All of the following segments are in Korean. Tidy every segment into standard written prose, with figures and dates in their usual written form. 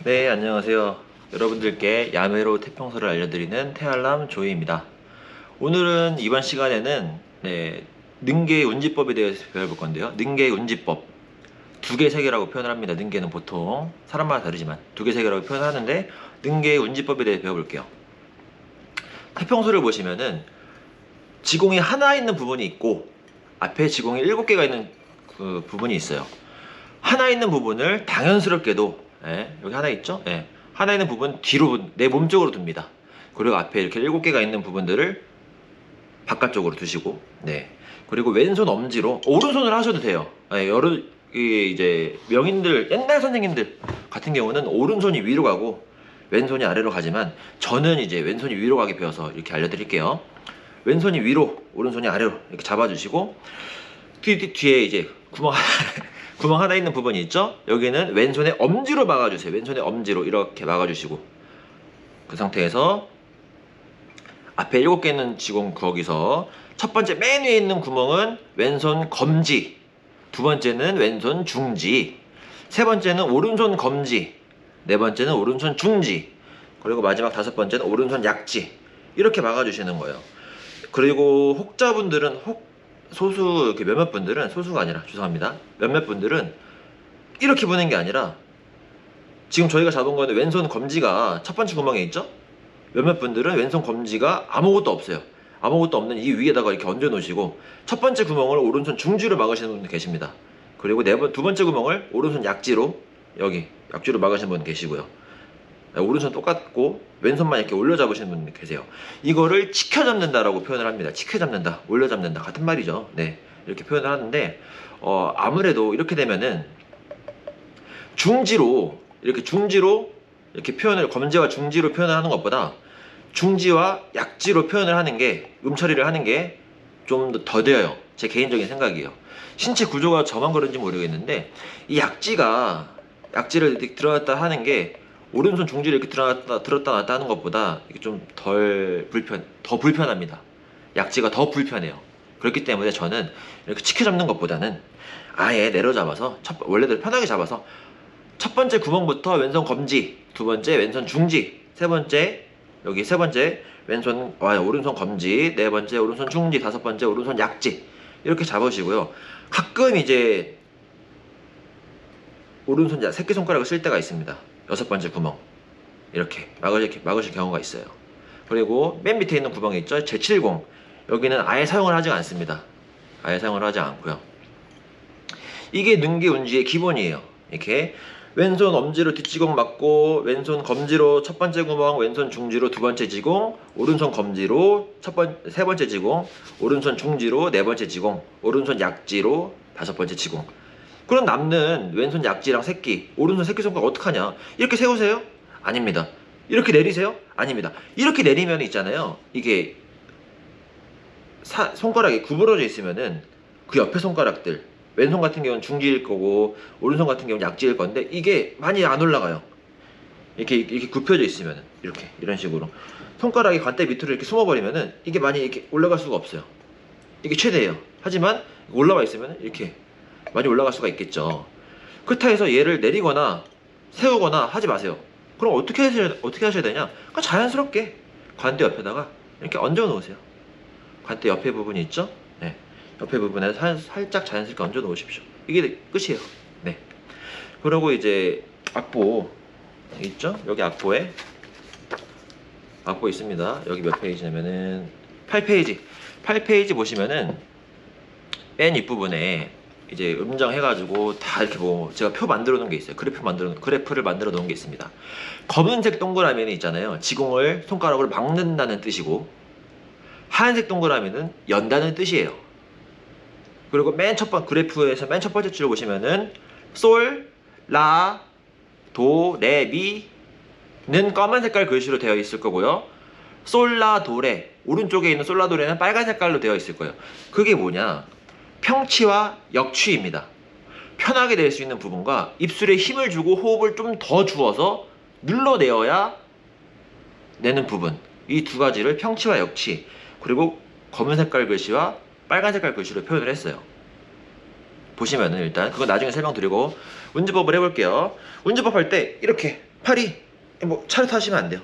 네, 안녕하세요. 여러분들께 야매로 태평소를 알려드리는 태알람 조이입니다. 오늘은 이번 시간에는 능계의 운지법에 대해서 배워볼 건데요. 능계의 운지법. 두 개, 세 개라고 표현을 합니다. 능계는 보통 사람마다 다르지만 두 개, 세 개라고 표현하는데 능계의 운지법에 대해 배워볼게요. 태평소를 보시면은 지공이 하나 있는 부분이 있고 앞에 지공이 7개가 있는 그 부분이 있어요. 하나 있는 부분을 당연스럽게도 여기 하나 있죠? 하나 있는 부분 뒤로 내 몸 쪽으로 둡니다. 그리고 앞에 이렇게 7개가 있는 부분들을 바깥쪽으로 두시고 그리고 왼손 엄지로 오른손으로 하셔도 돼요. 여러 이제 명인들 옛날 선생님들 같은 경우는 오른손이 위로 가고 왼손이 아래로 가지만 저는 이제 왼손이 위로 가게 배워서 이렇게 알려드릴게요. 왼손이 위로 오른손이 아래로 이렇게 잡아주시고 뒤에 이제 구멍 하나 있는 부분이 있죠? 여기는 왼손의 엄지로 막아주세요. 왼손의 엄지로 이렇게 막아주시고 그 상태에서 앞에 7개 있는 지공 거기서 첫 번째 맨 위에 있는 구멍은 왼손 검지, 두 번째는 왼손 중지, 세 번째는 오른손 검지, 네 번째는 오른손 중지, 그리고 마지막 다섯 번째는 오른손 약지 이렇게 막아주시는 거예요. 그리고 혹자분들은 소수 몇몇 분들은 소수가 아니라 죄송합니다. 몇몇 분들은 이렇게 보는 게 아니라 지금 저희가 잡은 거는 왼손 검지가 첫 번째 구멍에 있죠? 몇몇 분들은 왼손 검지가 아무것도 없어요. 아무것도 없는 이 위에다가 이렇게 얹어 놓으시고 첫 번째 구멍을 오른손 중지로 막으시는 분들 계십니다. 그리고 두 번째 구멍을 오른손 약지로 여기 약지로 막으시는 분 계시고요. 오른손 똑같고 왼손만 이렇게 올려 잡으시는 분들 계세요. 이거를 치켜 잡는다라고 표현을 합니다. 치켜 잡는다, 올려 잡는다 같은 말이죠. 이렇게 표현을 하는데 아무래도 이렇게 되면은 중지로 이렇게 표현을 검지와 중지로 표현을 하는 것보다 중지와 약지로 표현을 하는 게 처리를 하는 게 좀 더 되어요. 제 개인적인 생각이에요. 신체 구조가 저만 그런지 모르겠는데 이 약지를 이렇게 들어갔다 하는 게 오른손 중지를 이렇게 들었다 놨다 하는 것보다 이게 좀 더 불편합니다. 약지가 더 불편해요. 그렇기 때문에 저는 이렇게 치켜 잡는 것보다는 아예 내려잡아서 원래대로 편하게 잡아서 첫 번째 구멍부터 왼손 검지, 두 번째 왼손 중지, 세 번째 오른손 검지, 네 번째 오른손 중지, 다섯 번째 오른손 약지 이렇게 잡으시고요. 가끔 이제 오른손 새끼손가락을 쓸 때가 있습니다. 여섯 번째 구멍 이렇게 막으실 경우가 있어요. 그리고 맨 밑에 있는 구멍이 있죠? 제70 여기는 아예 사용을 하지 않습니다. 아예 사용을 하지 않고요. 이게 능계운지의 기본이에요. 이렇게 왼손 엄지로 뒷지공 막고 왼손 검지로 첫 번째 구멍, 왼손 중지로 두 번째 지공, 오른손 검지로 세 번째 지공, 오른손 중지로 네 번째 지공, 오른손 약지로 다섯 번째 지공. 그럼 남는 왼손 약지랑 새끼, 오른손 새끼손가락 어떡하냐? 이렇게 세우세요? 아닙니다. 이렇게 내리세요? 아닙니다. 이렇게 내리면 있잖아요. 이게 손가락이 구부러져 있으면은 그 옆에 손가락들 왼손 같은 경우는 중지일 거고 오른손 같은 경우는 약지일 건데 이게 많이 안 올라가요. 이렇게 굽혀져 있으면은 이런 식으로 손가락이 관대 밑으로 이렇게 숨어버리면은 이게 많이 이렇게 올라갈 수가 없어요. 이게 최대예요. 하지만 올라와 있으면 이렇게 많이 올라갈 수가 있겠죠. 그렇다 해서 얘를 내리거나 세우거나 하지 마세요. 그럼 어떻게 하셔야 되냐? 그냥 자연스럽게 관대 옆에다가 이렇게 얹어 놓으세요. 관대 옆에 부분이 있죠? 옆에 부분에 살짝 자연스럽게 얹어 놓으십시오. 이게 끝이에요. 그리고 이제 악보 있죠? 여기 악보 있습니다. 여기 몇 페이지냐면은 8페이지 보시면은 맨 윗부분에 이제 음정 해가지고 다 이렇게 제가 표 만들어 놓은 게 있어요. 그래프를 만들어 놓은 게 있습니다. 검은색 동그라미는 있잖아요. 지공을 손가락으로 막는다는 뜻이고 하얀색 동그라미는 연다는 뜻이에요. 그리고 그래프에서 맨 첫 번째 줄 보시면은 솔, 라, 도, 레, 미는 검은 색깔 글씨로 되어 있을 거고요. 솔, 라, 도, 레 오른쪽에 있는 솔, 라, 도, 레는 빨간 색깔로 되어 있을 거예요. 그게 뭐냐? 평치와 역치입니다. 편하게 낼 수 있는 부분과 입술에 힘을 주고 호흡을 좀 더 주어서 눌러내어야 내는 부분, 이 두 가지를 평치와 역치, 그리고 검은 색깔 글씨와 빨간 색깔 글씨로 표현을 했어요. 보시면은 일단 그거 나중에 설명드리고 운지법을 해볼게요. 운지법 할 때 이렇게 팔이 뭐 차렷하시면 안 돼요.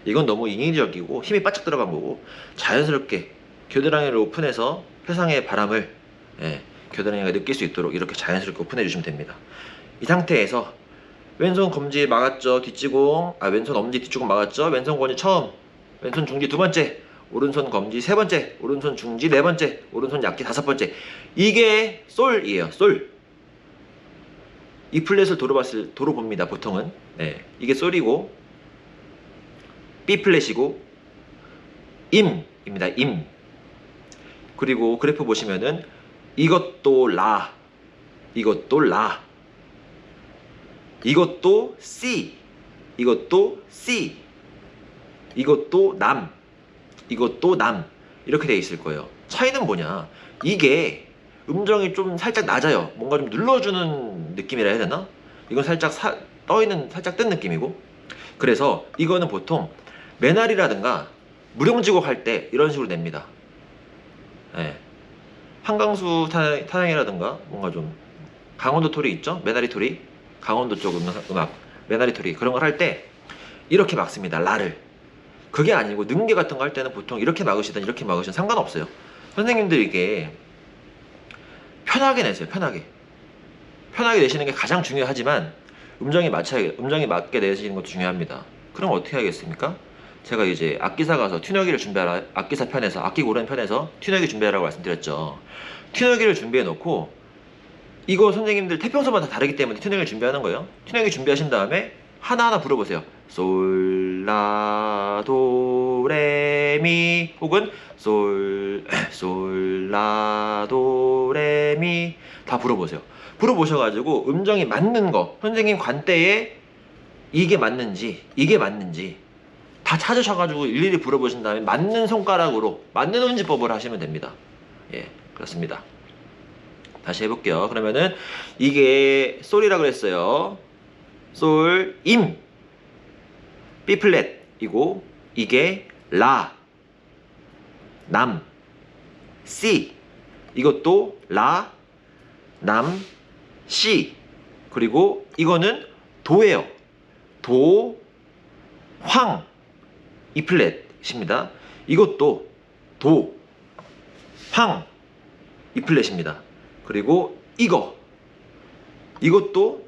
이건 너무 인위적이고 힘이 바짝 들어간 거고 자연스럽게 겨드랑이를 오픈해서 세상의 바람을 겨드랑이가 느낄 수 있도록 이렇게 자연스럽게 오픈해 주시면 됩니다. 이 상태에서 왼손 검지 막았죠. 뒷지공 왼손 엄지 뒷지공 막았죠. 왼손 검지 처음, 왼손 중지 두 번째, 오른손 검지 세 번째, 오른손 중지 네 번째, 오른손 약지 다섯 번째. 이게 솔이에요. 솔. 이 플랫을 도로 봅니다. 보통은 이게 솔이고 B 플랫이고 임입니다. 임. 그리고 그래프 보시면은 이것도 라, 이것도 라, 이것도 C, 이것도 C, 이것도 남, 이것도 남 이렇게 돼 있을 거예요. 차이는 뭐냐? 이게 음정이 좀 살짝 낮아요. 뭔가 좀 눌러주는 느낌이라 해야 되나? 이건 살짝 떠있는 살짝 뜬 느낌이고. 그래서 이거는 보통 매날이라든가 무령지곡 할 때 이런 식으로 냅니다. 한강수 타령이라든가 뭔가 좀 강원도 토리 있죠? 매나리 토리, 강원도 쪽 음악 매나리 토리 그런 걸 할 때 이렇게 막습니다. 라를. 그게 아니고 능계 같은 거 할 때는 보통 이렇게 막으시든 이렇게 막으시든 상관없어요. 선생님들 이게 편하게 내세요. 편하게 내시는 게 가장 중요하지만 음정이 맞게 내시는 것도 중요합니다. 그럼 어떻게 하겠습니까? 제가 이제 악기사 가서 튜너기를 준비하라, 악기사 편에서 악기 고르는 편에서 튜너기 준비하라고 말씀드렸죠. 튜너기를 준비해 놓고 이거 선생님들 태평소마다 다르기 때문에 튜너기를 준비하는 거예요. 튜너기 준비하신 다음에 하나하나 불어보세요. 솔, 라, 도, 레, 미 혹은 솔, 라, 도, 레, 미 다 불어보세요. 불어보셔가지고 음정이 맞는 거 선생님 관대에 이게 맞는지 다 찾으셔가지고 일일이 불어보신 다음에 맞는 손가락으로 맞는 운지법을 하시면 됩니다. 그렇습니다. 다시 해볼게요. 그러면은 이게 솔이라고 그랬어요. 솔, 임, B 플랫이고 이게 라, 남, C 이것도 라, 남, C 그리고 이거는 도예요. 도, 황 E 플랫입니다. 이것도 도, 황 E 플랫입니다. 그리고 이것도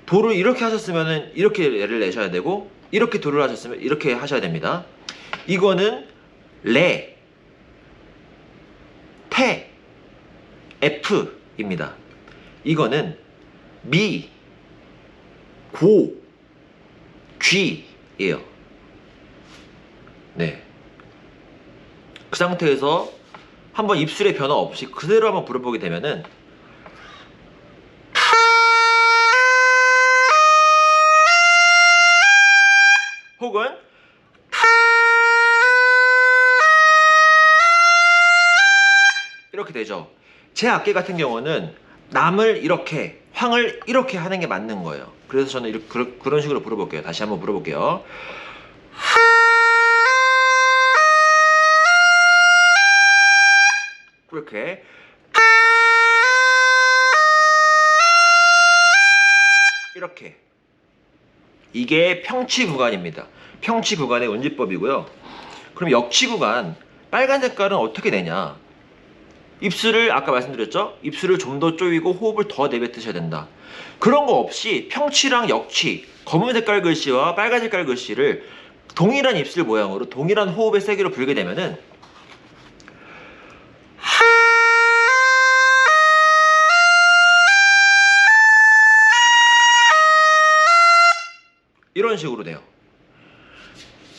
도를 이렇게 하셨으면 이렇게 레를 내셔야 되고 이렇게 도를 하셨으면 이렇게 하셔야 됩니다. 이거는 레, 테, F입니다. 이거는 미, 고, G예요. 그 상태에서 한번 입술의 변화 없이 그대로 한번 불어보게 되면은 혹은 이렇게 되죠. 제 악기 같은 경우는 남을 이렇게, 황을 이렇게 하는 게 맞는 거예요. 그래서 저는 이렇게, 그런 식으로 불어볼게요. 다시 한번 불어볼게요. 이렇게 이게 평치 구간입니다. 평치 구간의 운지법이고요. 그럼 역치 구간 빨간 색깔은 어떻게 내냐? 입술을 아까 말씀드렸죠? 입술을 좀 더 조이고 호흡을 더 내뱉으셔야 된다. 그런 거 없이 평치랑 역치, 검은 색깔 글씨와 빨간 색깔 글씨를 동일한 입술 모양으로 동일한 호흡의 세기로 불게 되면은 이런 식으로 돼요.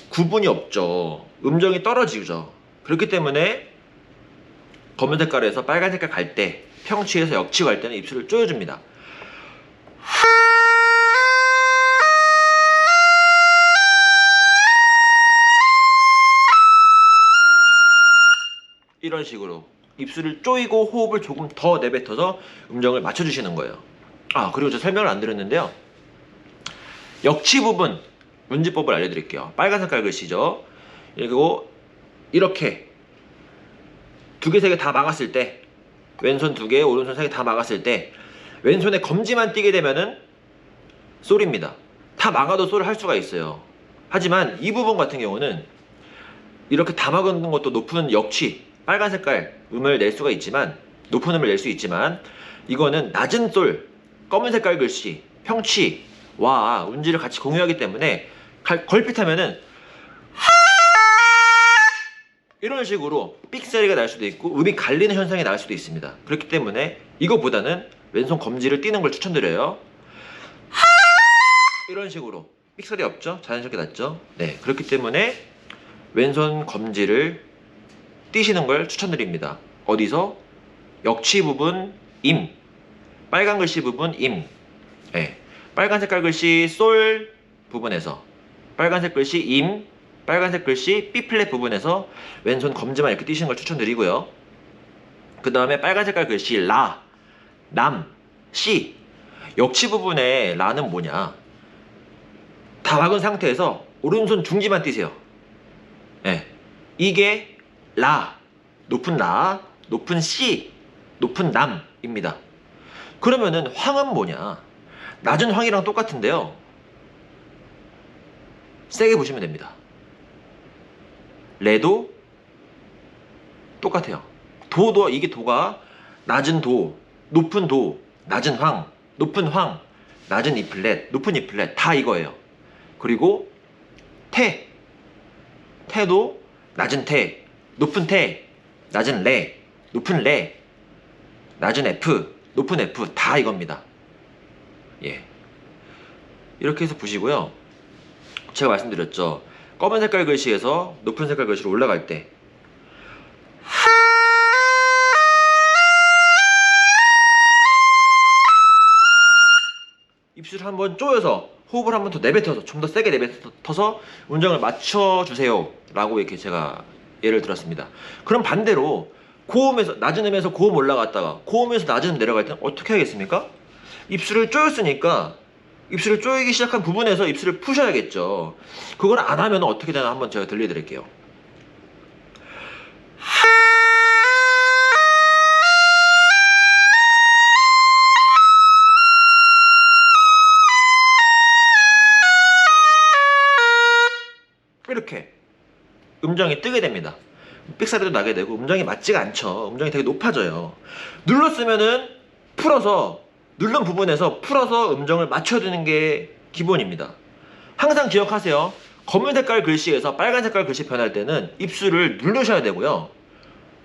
구분이 없죠. 음정이 떨어지죠. 그렇기 때문에 검은 색깔에서 빨간 색깔 갈 때, 평치에서 역치 갈 때는 입술을 조여줍니다. 이런 식으로 입술을 조이고 호흡을 조금 더 내뱉어서 음정을 맞춰주시는 거예요. 그리고 저 설명을 안 드렸는데요. 역치 부분 운지법을 알려드릴게요. 빨간 색깔 글씨죠. 그리고 이렇게 두 개, 세 개 다 막았을 때 왼손 2개, 오른손 3개 다 막았을 때 왼손에 검지만 띄게 되면은 솔입니다. 다 막아도 솔을 할 수가 있어요. 하지만 이 부분 같은 경우는 이렇게 다 막은 것도 높은 역치, 빨간 색깔 음을 낼 수가 있지만, 높은 음을 낼 수 있지만, 이거는 낮은 솔, 검은 색깔 글씨, 평치와 운지를 같이 공유하기 때문에 걸핏하면은 이런 식으로 삑사리가 날 수도 있고 음이 갈리는 현상이 날 수도 있습니다. 그렇기 때문에 이거보다는 왼손 검지를 띄는 걸 추천드려요. 이런 식으로 삑사리 없죠? 자연스럽게 났죠? 네, 그렇기 때문에 왼손 검지를 띄시는 걸 추천드립니다. 어디서? 역치 부분 임, 빨간 글씨 부분 임, 네, 빨간 색깔 글씨 솔 부분에서, 빨간색 글씨 임, 빨간색 글씨 B 플랫 부분에서 왼손 검지만 이렇게 띄시는 걸 추천드리고요. 그 다음에 빨간 색깔 글씨 라, 남, 시, 역치 부분에 라는 뭐냐, 다 막은 상태에서 오른손 중지만 띄세요. 네. 이게 라, 높은 시, 높은 남입니다. 그러면은 황은 뭐냐, 낮은 황이랑 똑같은데요, 세게 보시면 됩니다. 레도 똑같아요. 도도, 이게 도가 낮은 도, 높은 도, 낮은 황, 높은 황, 낮은 E 플랫, 높은 E 플랫 다 이거예요. 그리고 태도 낮은 태, 높은 태, 낮은 레, 높은 레, 낮은 F, 높은 F 다 이겁니다. 예, 이렇게 해서 보시고요. 제가 말씀드렸죠, 검은 색깔 글씨에서 높은 색깔 글씨로 올라갈 때 입술을 한번 조여서 호흡을 한번 더 내뱉어서, 좀 더 세게 내뱉어서 음정을 맞춰주세요 라고 이렇게 제가 예를 들었습니다. 그럼 반대로 고음에서, 낮은 음에서 고음 올라갔다가 고음에서 낮은 음 내려갈 때는 어떻게 하겠습니까? 입술을 조였으니까 입술을 조이기 시작한 부분에서 입술을 푸셔야겠죠. 그걸 안 하면 어떻게 되나 한번 제가 들려드릴게요. 이렇게 음정이 뜨게 됩니다. 삑사리도 나게 되고 음정이 맞지가 않죠. 음정이 되게 높아져요. 눌렀으면은 풀어서, 누른 부분에서 풀어서 음정을 맞춰주는 게 기본입니다. 항상 기억하세요. 검은 색깔 글씨에서 빨간 색깔 글씨 변할 때는 입술을 누르셔야 되고요,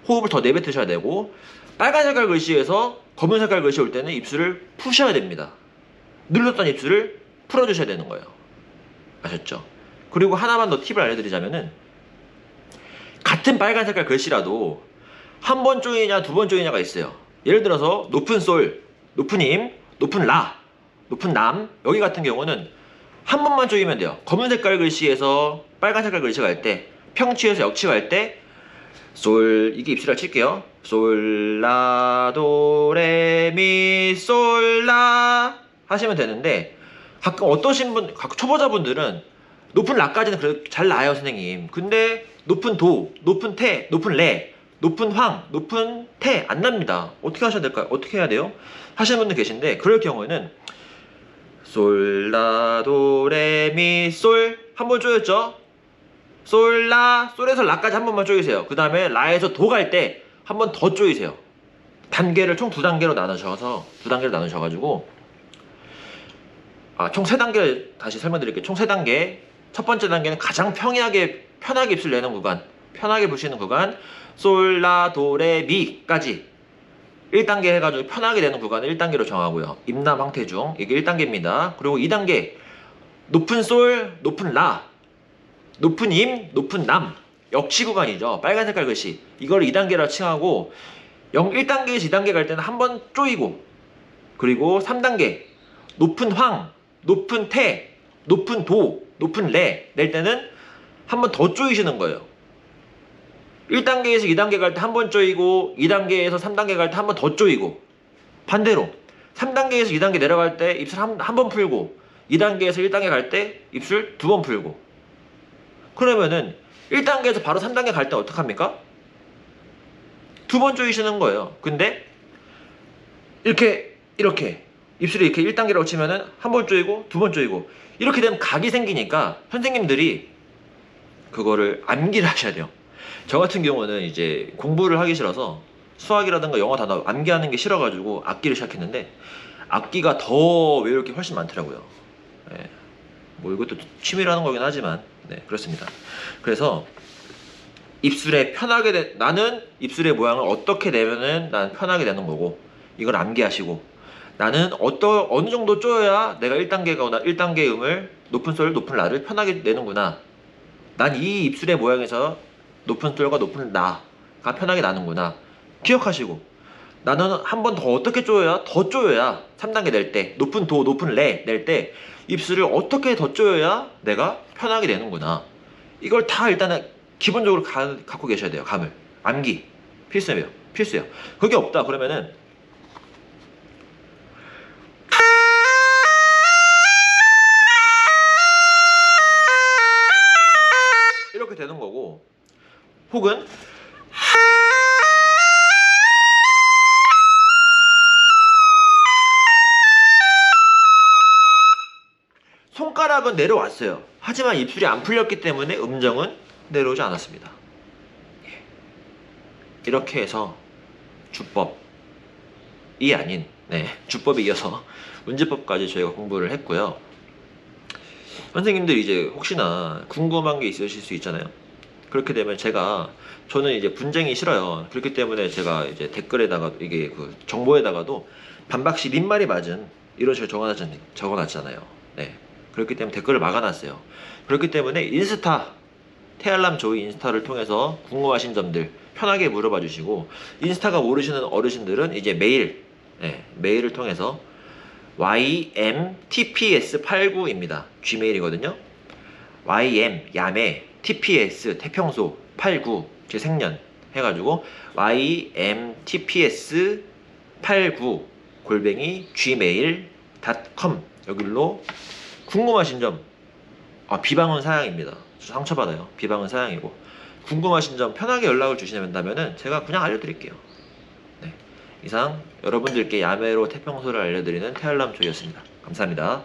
호흡을 더 내뱉으셔야 되고, 빨간 색깔 글씨에서 검은 색깔 글씨 올 때는 입술을 푸셔야 됩니다. 눌렀던 입술을 풀어주셔야 되는 거예요. 아셨죠? 그리고 하나만 더 팁을 알려드리자면은, 같은 빨간 색깔 글씨라도 한 번 조이냐 두 번 조이냐가 있어요. 예를 들어서 높은 솔, 높은 임, 높은 라, 높은 남, 여기 같은 경우는 한 번만 조이면 돼요. 검은 색깔 글씨에서 빨간 색깔 글씨 갈 때, 평치에서 역치 갈 때 솔, 이게 입술을 칠게요. 솔, 라, 도, 레, 미, 솔, 라 하시면 되는데, 가끔 어떠신 분, 가끔 초보자분들은 높은 라까지는 그래도 잘 나요 선생님. 근데 높은 도, 높은 태, 높은 레, 높은 황, 높은 태 안 납니다. 어떻게 하셔야 될까요? 어떻게 해야 돼요? 하시는 분들 계신데, 그럴 경우에는 솔, 라, 도, 레, 미, 솔 한 번 조였죠? 솔, 라, 솔에서 라까지 한 번만 조이세요. 그 다음에 라에서 도 갈 때 한 번 더 조이세요. 단계를 총 2단계로 나누셔서, 2단계로 나누셔가지고, 총 3단계를 다시 설명드릴게요. 총 3단계. 첫 번째 단계는 가장 편하게 입술 내는 구간, 편하게 부시는 구간, 솔, 라, 도, 레, 미까지 1단계 해가지고 편하게 되는 구간을 1단계로 정하고요. 임남 황태중, 이게 1단계입니다. 그리고 2단계, 높은 솔, 높은 라, 높은 임, 높은 남, 역치 구간이죠. 빨간 색깔 글씨, 이걸 2단계라 칭하고, 1단계에서 2단계 갈 때는 한 번 쪼이고, 그리고 3단계, 높은 황, 높은 태, 높은 도, 높은 레 낼 때는 한 번 더 쪼이시는 거예요. 1단계에서 2단계 갈 때 한 번 쪼이고, 2단계에서 3단계 갈 때 한 번 더 쪼이고, 반대로 3단계에서 2단계 내려갈 때 입술 한 번 풀고, 2단계에서 1단계 갈 때 입술 2번 풀고. 그러면은 1단계에서 바로 3단계 갈 때 어떡합니까? 2번 쪼이시는 거예요. 근데 이렇게 입술이 이렇게 1단계라고 치면은 한 번 조이고 두 번 조이고 이렇게 되면 각이 생기니까 선생님들이 그거를 암기를 하셔야 돼요. 저 같은 경우는 이제 공부를 하기 싫어서 수학이라든가 영어 단어 암기하는 게 싫어가지고 악기를 시작했는데 악기가 더 외울 게 훨씬 많더라고요. 예. 뭐 이것도 취미로 하는 거긴 하지만 네, 그렇습니다. 그래서 입술에 나는 입술의 모양을 어떻게 내면은 난 편하게 내는 거고 이걸 암기하시고 나는 어느 정도 쪼여야 내가 1단계거나 1단계 음을 높은 솔, 높은 라를 편하게 내는구나. 난 이 입술의 모양에서 높은 솔과 높은 라가 편하게 나는구나. 기억하시고 나는 한 번 더 어떻게 쪼여야 3단계 낼 때 높은 도, 높은 레 낼 때 입술을 어떻게 더 쪼여야 내가 편하게 내는구나. 이걸 다 일단은 기본적으로 갖고 계셔야 돼요. 감을. 암기. 필수예요. 필수예요. 그게 없다 그러면은 이렇게 되는 거고 혹은 손가락은 내려왔어요. 하지만 입술이 안 풀렸기 때문에 음정은 내려오지 않았습니다. 이렇게 해서 주법이 아닌 주법에 이어서 운지법까지 저희가 공부를 했고요. 선생님들 이제 혹시나 궁금한 게 있으실 수 있잖아요. 그렇게 되면 저는 이제 분쟁이 싫어요. 그렇기 때문에 제가 이제 댓글에다가 이게 그 정보에다가도 반박시 린말이 맞은 이런 식으로 적어놨잖아요. 네. 그렇기 때문에 댓글을 막아놨어요. 그렇기 때문에 인스타 태알람 조이 인스타를 통해서 궁금하신 점들 편하게 물어봐 주시고 인스타가 모르시는 어르신들은 이제 메일을 통해서 ymtps89입니다. gmail이거든요. 야매 tps 태평소 89 제 생년 해가지고 ymtps89 gmail.com 여기로 궁금하신 점 비방은 사양입니다. 상처받아요. 비방은 사양이고 궁금하신 점 편하게 연락을 주시면은 제가 그냥 알려드릴게요. 네. 이상 여러분들께 야매로 태평소를 알려드리는 태알람 조이였습니다. 감사합니다.